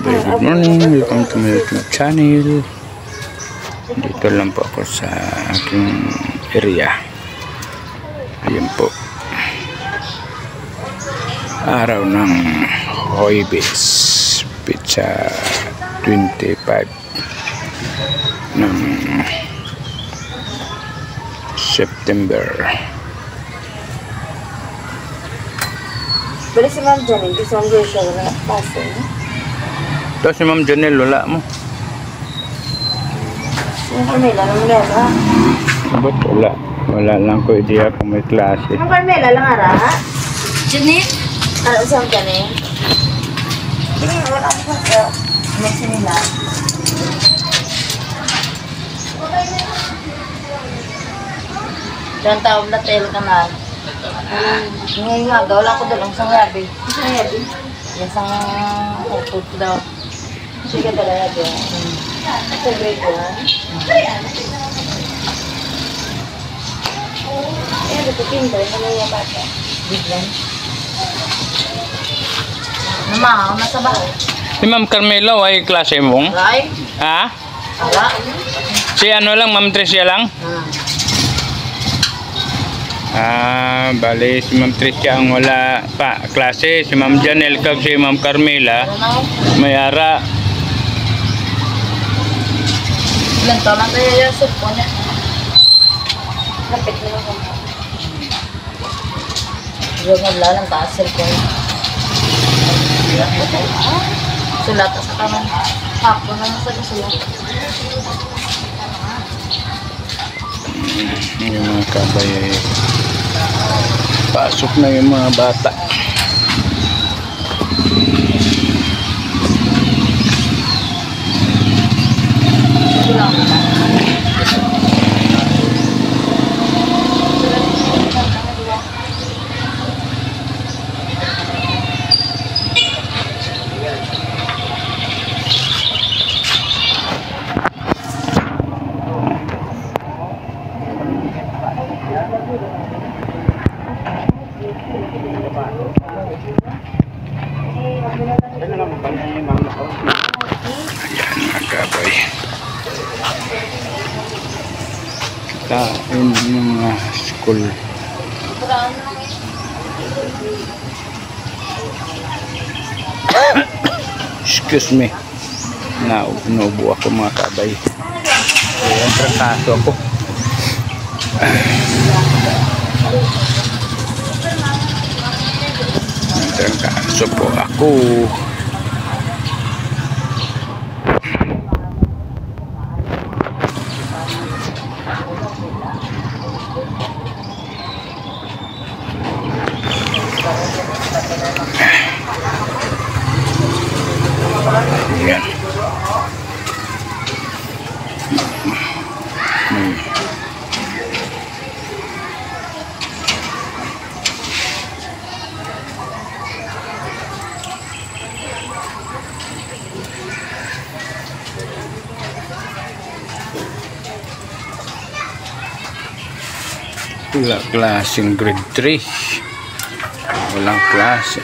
kabay, good morning, welcome to my YouTube channel. Dito lang po ako sa aking area. Ayan po, araw ng Huwebes, pizza 25 ng September. Bali si Ma'am Janelle, gusto ang siya wala pasa. Ito si Ma'am Janelle, wala mo. Yung Carmela, naman yan ha? Ba't wala? Wala lang ko idea kung may klase. Ma'am Carmela lang ara ha? Janelle? Ano saan ka na Hindi, wala ako sa next nila. Diyan tawag na tayo ka na. Ngayon nga, wala ko doon sa yabi. Sa yabi? Yan sa output daw. Sige talaga doon. Sa grade 1. Ayan, ito pinto. Ano yung bata? Biglan. Nama, nasa bahay. Si Ma'am Carmela, ay klase mong? Right? Ha? Ala? Si ano lang, Ma'am Tricia lang? Bali, si Ma'am Tricia ang wala pa klase. Si Ma'am Janelle kag si Ma'am Carmela may ara. Ilan taon lang tayo yung cellphone niya? Lapit na lang kami. Yung maglalang taas cellphone. Sulat sa kanan. Hapon na nasa sulat. Yung mga kabay ay pasok na yung mga bata. Ayan mga kabay, kain ng mga school. Excuse me, naubo ako mga kabay. Ayan, trangkaso ako. Trangkaso po ako. Ayan. Wala klaseng grade 3. Walang klase.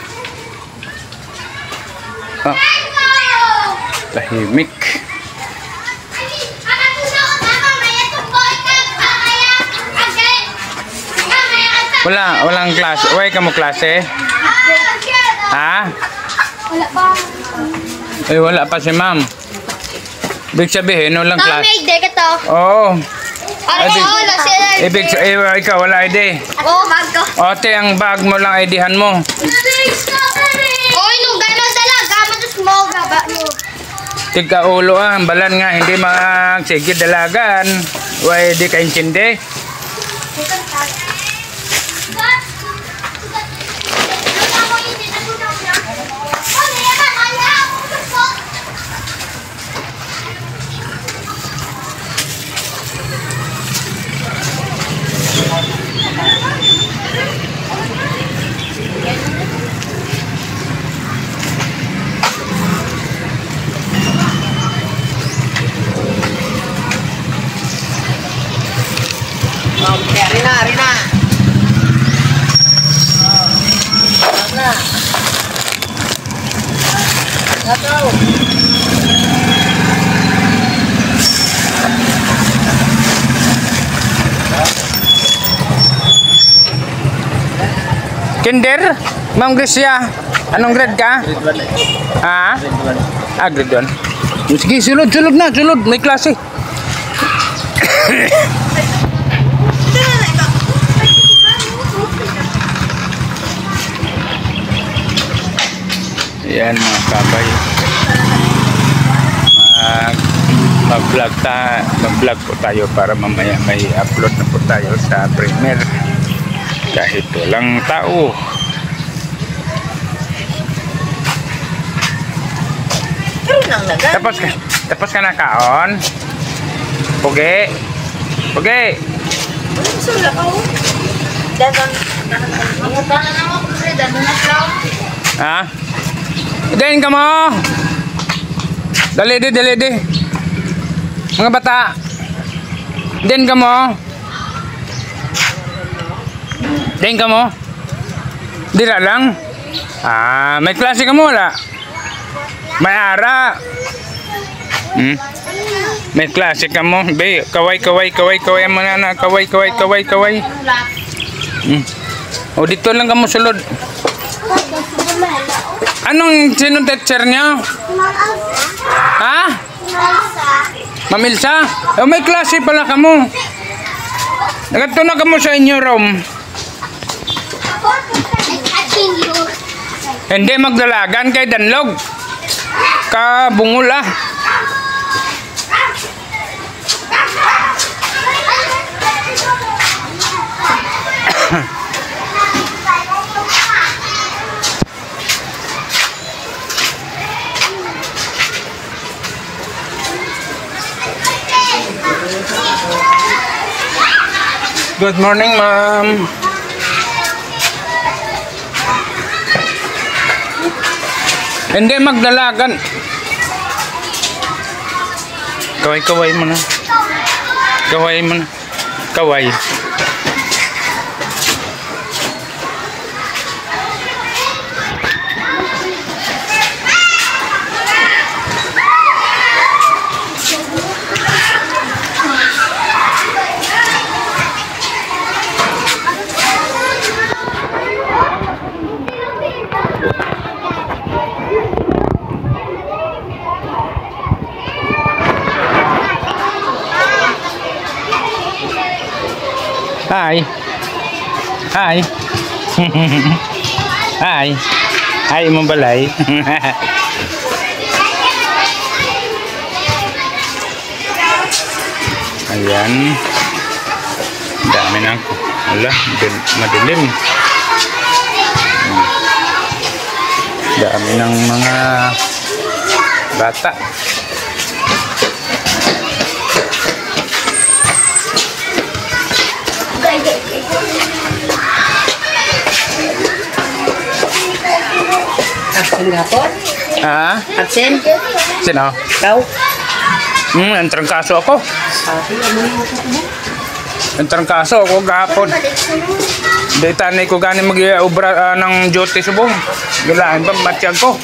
Tahimik. Walang klase. Uy, kamu klase? Ha? Wala pa. Eh, wala pa si Ma'am. Ibig sabihin, walang klase. May day ka to. Oo. Wala sila. Ikaw, wala ID. Oo, bag ko. Ote, ang bag mo lang IDhan mo. Oy, no, gano'n dala. Gamit yung smoke. Gaba mo. Tigka ulo ang balan nga, hindi sige dalagan. Uy, di ka intindi. Rina. Nakaw. Kinder? Ma'am Gracia, anong grade ka? Grade 1. Ha? Grade 1. Ah, grade 1. Sige, sulod na, sulod. May klase. Yan mga kabay. Mag-vlog po tayo para mamaya may upload na po tayo sa Premiere. Kahit walang tao. Tapos ka na kaon? Pugi? Sula ka oh. Danon. Nangutangan na mo kasi danon na lang. Ha? Dahin ka mo! Dali di. Mga bata. Dahin ka mo. Dira lang. Ah, may klase ka mo wala? May ara. May klase ka mo. Be, kaway mo na. Kaway. O dito lang ka mo sulod. Anong sinong teacher niya? Ha? Ma'am Ilsa? Oh, may klase pala ka mo. Nagato na ka mo sa inyo room. Hindi magdalagan kay Danlog. Kabungol ah. Good morning, ma'am. Hindi magdalagan. Kaway mo na. Kaway. Hi. Hi mo balay. Ayan. Dami na. Wala, madilim. Dami ng mga bata. Absen gapon? Ha? Absen? Sino? Kau? Ang trangkaso ako. Ang trangkaso ako gahapon. Dahil tanay ko gani mag-ubra ng duty subong. Gilaan pa matiyag ko.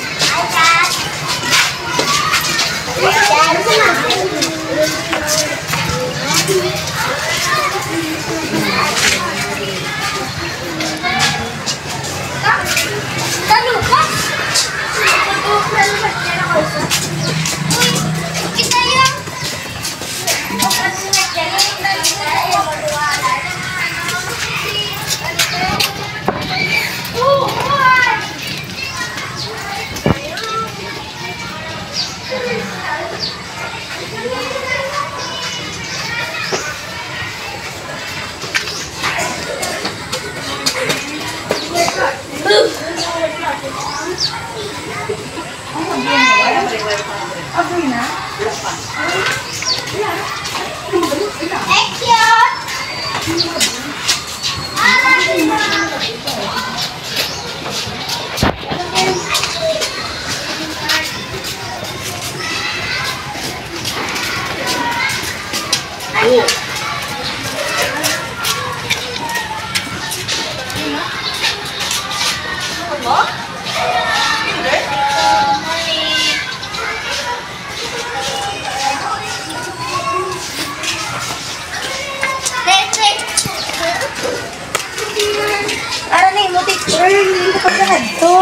hindi ka pa to.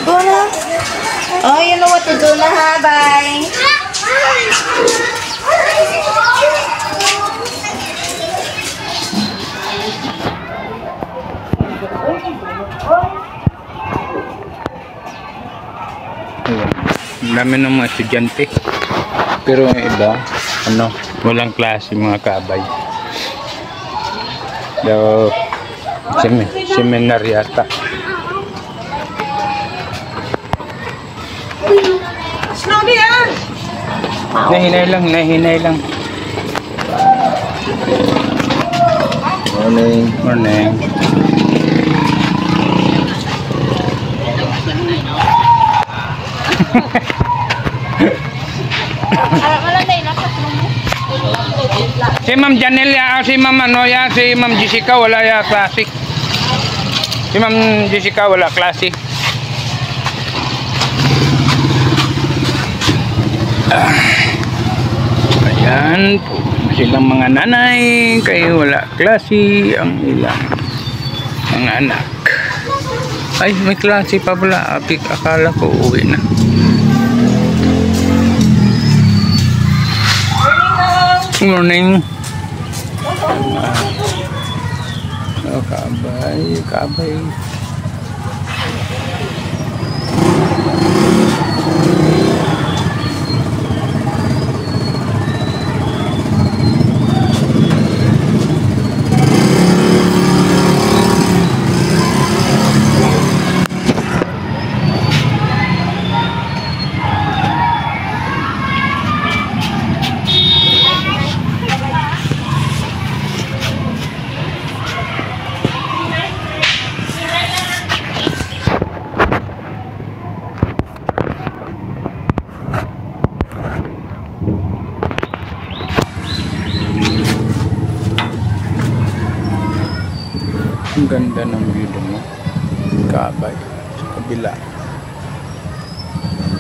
Go na. Oh, you know what to do na ha. Bye. Ang dami ng mga estudyante. Pero yung iba, walang klase mga kabay. Daw, seminar yata. Slowly ah! Nahinay lang. Morning. Si Ma'am Janelle si Ma'am si Ma'am Jessica wala ya klase. Si Ma'am Jessica wala klase. Ayan po silang mga nanay kayo wala klase ang ilang mga anak. Ay may klase pa pala, akala ko uwi na. Morning. Oh, kabay. Ang ganda ng view mo. Kabay. Sa kabila.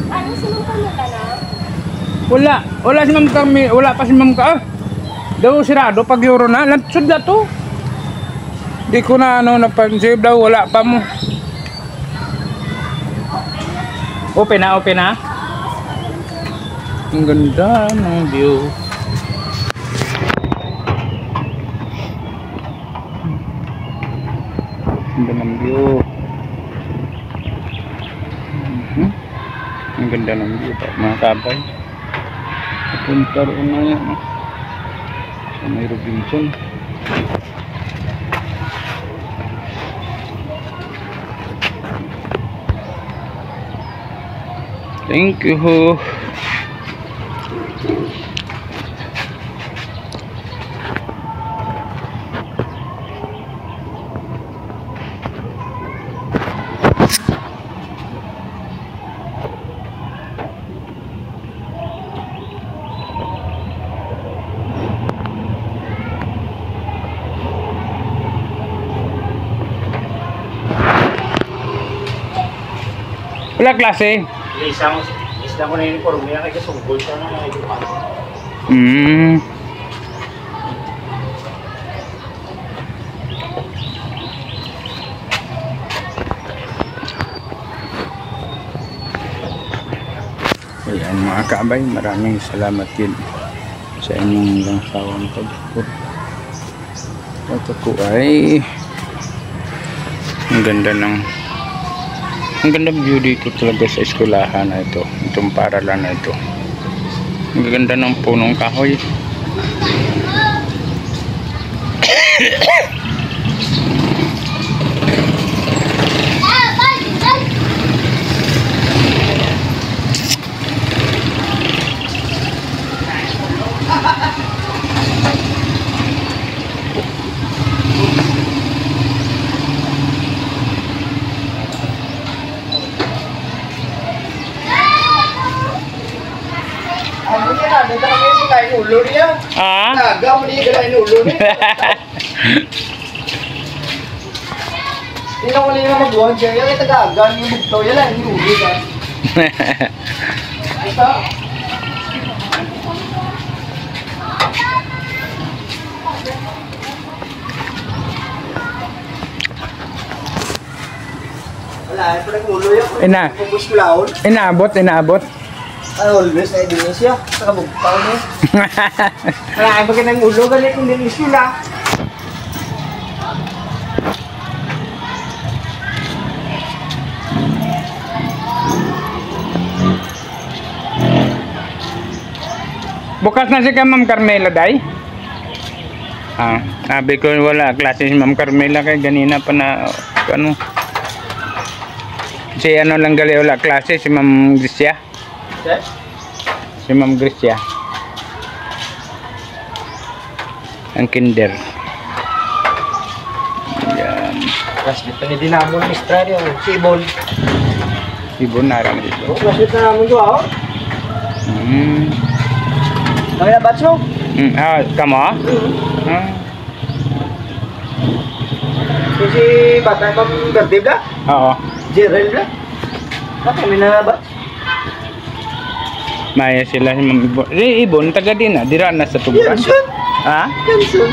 Ano sinunod na ka na? Wala si Ma'am Kami. Wala pa si Ma'am Ka. Daw sirado pag euro na. Lantsod na to. Di ko na napansin daw. Wala pa mo. Open na. Ang ganda ng view. Ang ganda ng view. Ang ganda ng view mga kabay. Punta roon na yan. Sa may Robinson. Thank you. Wala klase. Isang ko na uniform, yan kaya sunggol siya na ilupan. Ayan mga kaabay, maraming salamat din sa inyong langsawang pag-support. At ako ay ang ganda view dito talaga sa eskwelahan na ito, itong paralan na ito. Ang ganda ng punong kahoy. Ulo niya. Naga mo niya galain ulo niya. Hindi na wala yung mag-1 siya. Yung itagagan yung bugtaw. Yan lang yung ulo ka. Ito. na, ito nag-ulo yun. Ina. Pupus ko laon. Inaabot. Always na Indonesia. Sa kabugtaw niya. Kaya pag ng ulo, galit yung Indonesia. Bukas na si Ma'am Carmela, day? Sabi ko wala klase si Ma'am Carmela kay ganina pa na ano. Si ano lang gali wala klase si Ma'am Gracia. Si Ma'am Gracia. Ang kinder. Yan. Tapos dito ni Dinamo ni Mr. yung Sibol. Ibon na rin dito. Tapos dito naman ko ako. Mga batch mo? Kamo? Si bata yung birthday ba? Oo. Gerald ba? Bakit kami na batch? Maya sila si Ma'am Ibon. Si Ibon, taga din na. Dira na sa tuburan. Yansun? Ha? Yansun?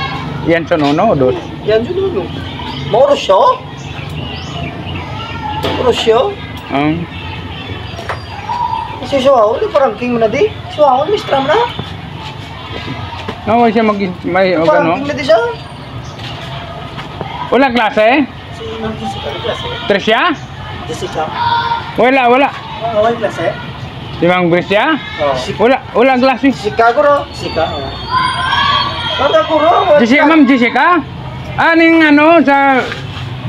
Yan sa nono o dos? Yansun ulo. Moro siya? Moro siya? Kasi siya ako, di parang king mo na di. Siya ako, Mr. Ram na. Wala siya may o Parang gano? king na di siya. Wala klase? Si Ma'am Jessica, di klase. Tricia? Jessica. Wala. Wala klase. Si Ma'am Gracia? Oh. Wala klase. Jessica ko ro. Jessica. Kata ko ro. Jessica, Ma'am Jessica? Aning ano sa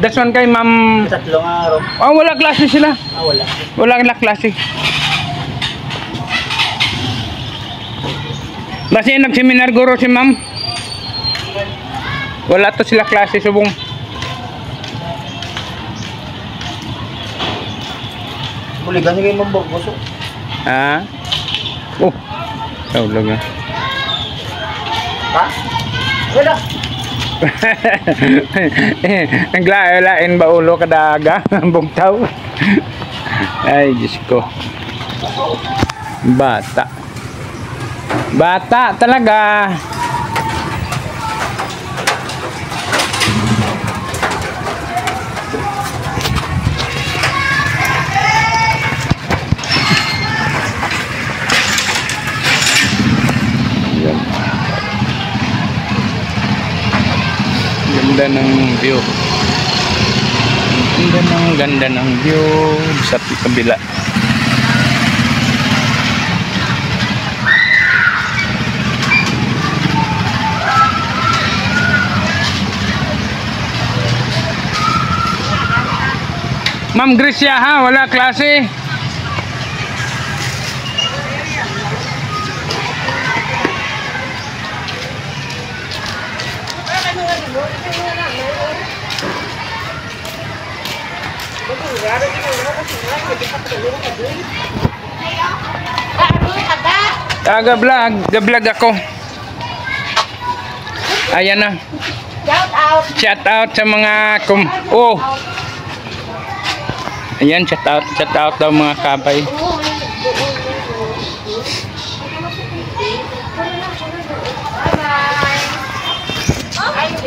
dason kay Ma'am. Tatlong araw. Wala klase sila. Wala. Wala klase. Basta nag-seminar guro si Ma'am. Wala to sila klase subong. Buligan niyo yung mambogoso. Ha? Tawag na. Ha? Wala. Naglain ba ulo kadaga? Bugtaw. Ay, Diyos ko. Bata talaga. Ganda ng view. Ganda ng view sa kabila. Ma'am Gracia ha, wala klase. Ga-vlog ako. Ayan na. Shout out sa mga Ayan, shout out daw mga kabay.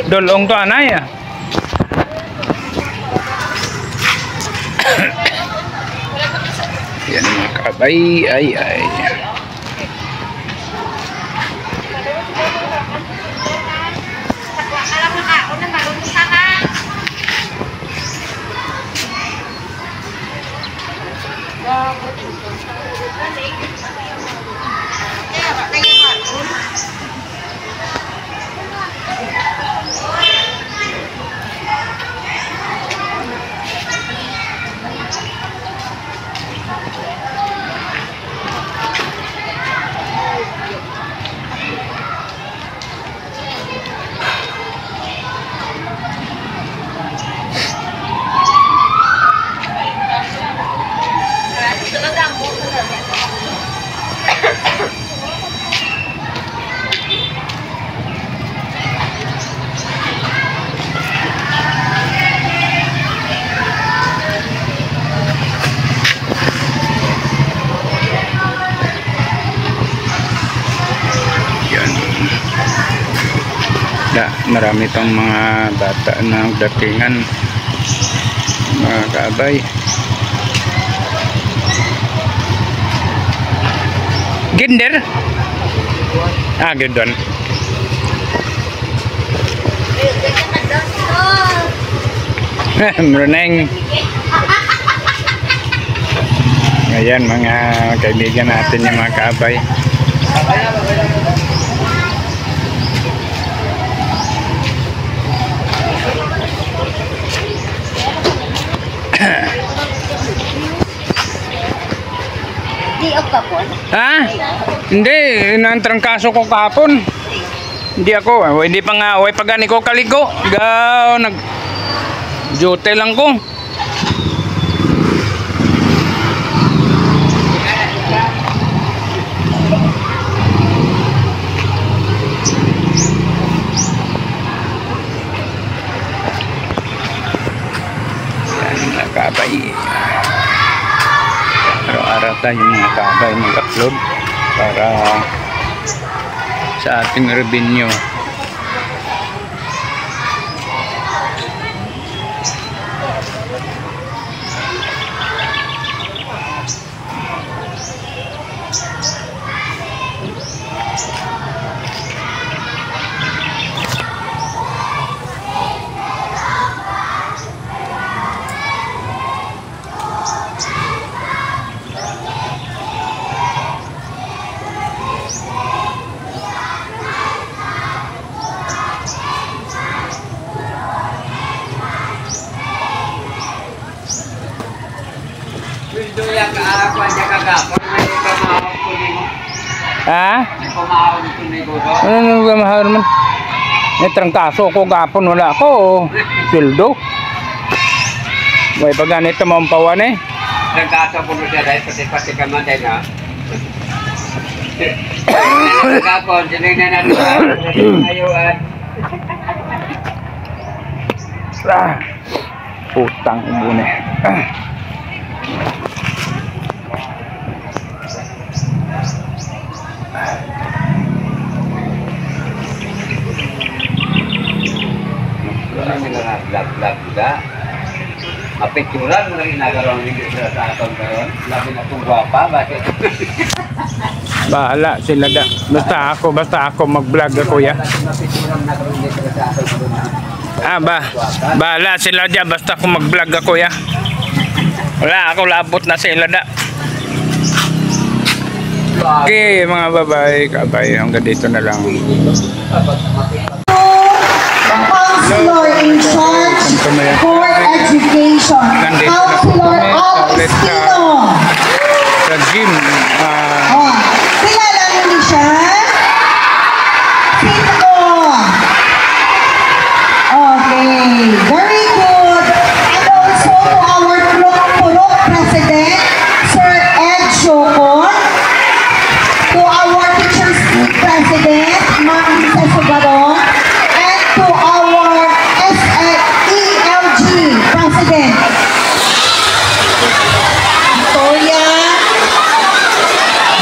Dolong to anay ah. Yan mga kabay, ay. Marami pang mga bata na datingan. mga kaabay. Gender? Good one. Mereneng. Ayan mga kaibigan natin yung mga kaabay. Di off ka po? Ha? Hindi, nantrangkaso ko kahapon. Hindi ako, hindi pa nga, way pa gani ko kaligo. Nag jote lang ko. Mga kabay. Araw-araw tayo mga kabay mag-upload para sa ating revenue. Ha? Ano nang gamahal man? May trangkaso ko gapon wala ko. Sildo. May pag ganito mampawan eh. Trangkaso po siya dahil pati ka man dahil ha. Gapon, sinay na natin ayuan. Putang ibune. Lag juga. Apekturan mo lang inagaroon hindi sa aton karon. Labi na kung gwapa bakit? Bahala sila da. Basta ako mag-vlog ako ya. Bahala sila dyan basta ako mag-vlog ako ya. Wala ako labot na sila da. Okay mga babae, kabay, hanggang dito na lang. Counselor in charge for education. Counselor Augustino. Sa gym. Kilala niyo siya? Sino? Okay, very good. And also to our Purok President, Sir Ed Chocon. To our Teachers President, Ma'am Lisa Sugaron. And to our ELG President, Victoria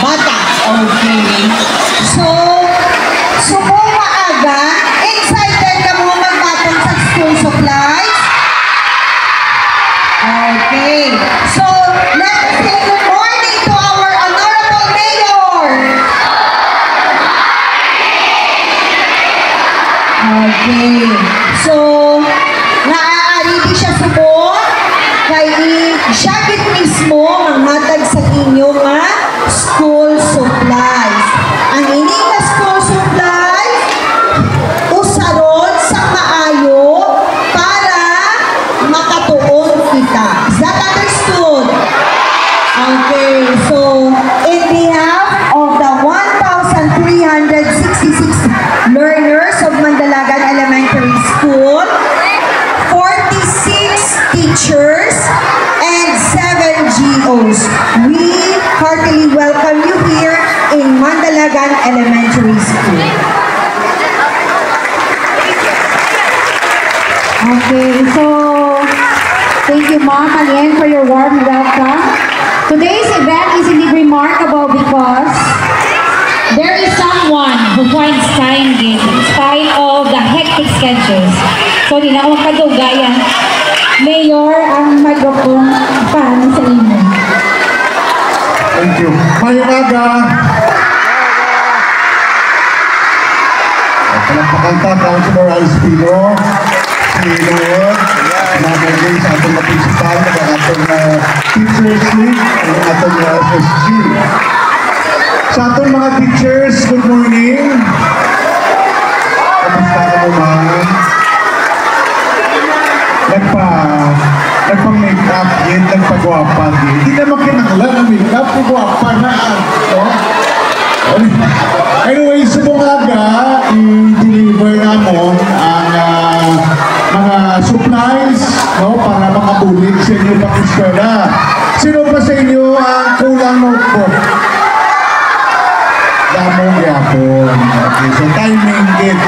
Bata. Okay. So maaga, excited ka mo magbatong sa school supplies? Okay. So, let's say good morning to our Honorable Mayor. Okay. So, naaari di siya subon kay siya gid mismo magmatag sa inyo nga school supplies. Ang ining nga school supplies usaron sa maayo para makatuon kita. Is that understood? Okay. So, in behalf of the 1,366 learners of Mandalagan Elementary School, 46 teachers, and 7 GOs. We heartily welcome you here in Mandalagan Elementary School. Okay, so thank you, Ma'am Alien, for your warm welcome. Today's event is indeed remarkable because there is someone who finds time in spite of the hectic schedules. So, di na ako magkadugayan. Mayor ang microphone para sa inyo. Thank you. May umaga. Palakpakan ta, Councilor Alspino, si Noel, nabagay sa atong na principal, sa atong teachers league, sa atong SSG. Sa atong mga teachers, good morning. Kamusta ka mo, ma'am? Nagpa-makeup din, nagpa-guwapa din. Hindi naman kinakala ng makeup, guwapa na. No? Anyway, sa umaga, i-deliver namon ang mga supplies, no, para makabulig sa inyo pang-eskwela. Sino pa sa inyo ang kulang notebook? Damong yapon. Okay, so timing gate,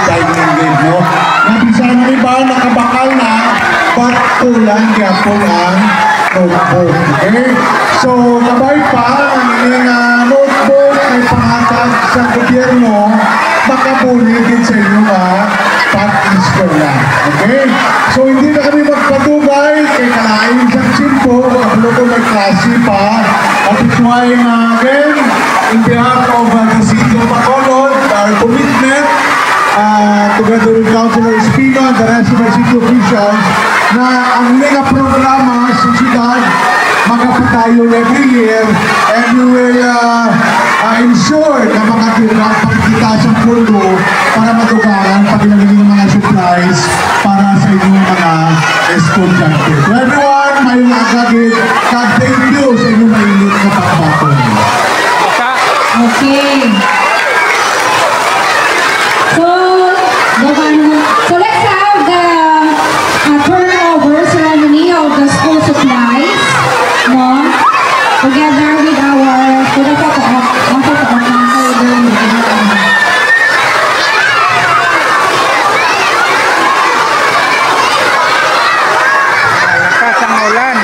no? Nabisa ng iba, nakabakal na, but kulang yapon ang notebook. Okay? So, kabay pa, ang inyong notebook ay pangatag sa gobyerno, makabulig din sa inyo pag-eskwela. Okay? So, hindi na kami magpadugay kay kalain sa simpo, kapalo ko may klase pa. At it's why, again, in behalf of the City of Bacolod, our commitment, together with Councilor Espino and the rest of our city officials, na ang mga programa sa siyudad magpapatayo every year, and we will ensure na makatulong pagkita sa pulo para matugaran pag nalagay ng mga supplies para sa inyong mga estudyante. So everyone, may agagid, thank you sa inyong mainit na pagbaton. Okay. So let's have the turnover ceremony of the school supplies, no? Together with our Lakas ang ulan.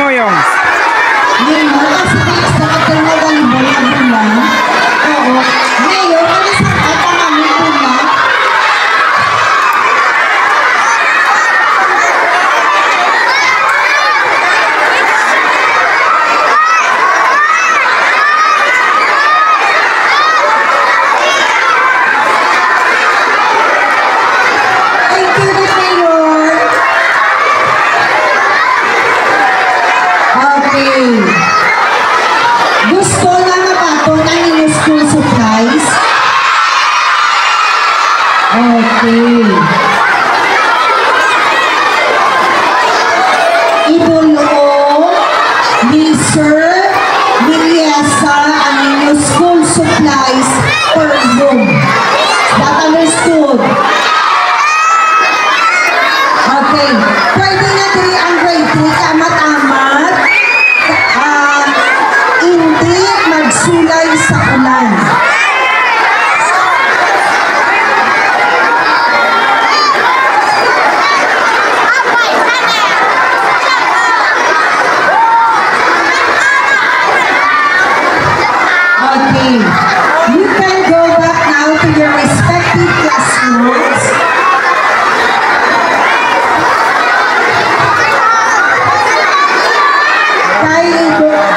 Moyong? Yun mo, kasi bilis na katinag-alibol na bulan. Oo. Ngayon, ano sa kata namin bulan? Thank you, Mayor. Okay. Gusto na mapato ng inyong school supplies? Okay. Ibulong ni Sir Miliesa ang inyong school supplies per room. That understood? Okay. Pwede na 3 ang grade 3 kamat-amat. Hindi magsulay sa ulan. Okay. You can go back now to your respective classrooms. Dahil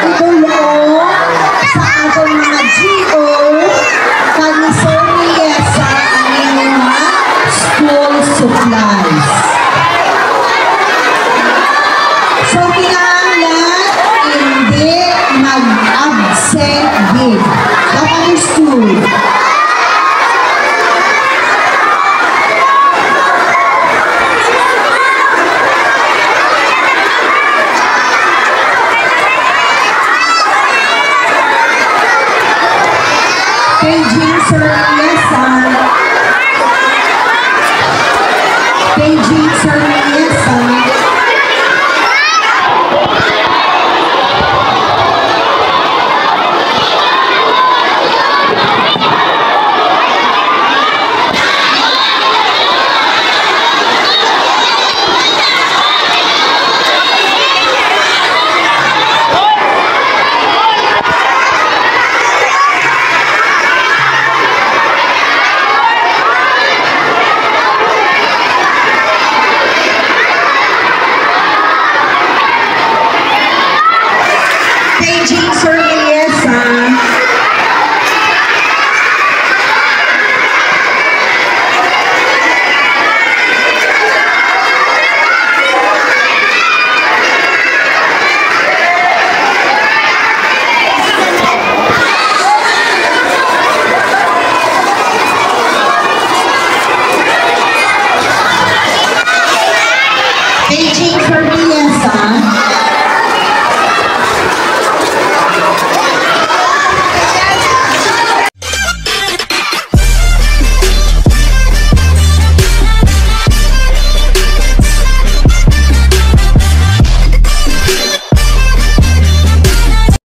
idulong sa atong mga GO kag ni Sir Miliesa ang inyong mga school supplies. So, kinahanglan hindi mag-absent din. That understood? Paging Sir Miliesa. Paging Sir Miliesa. Paging Sir Miliesa. Paging Sir Miliesa.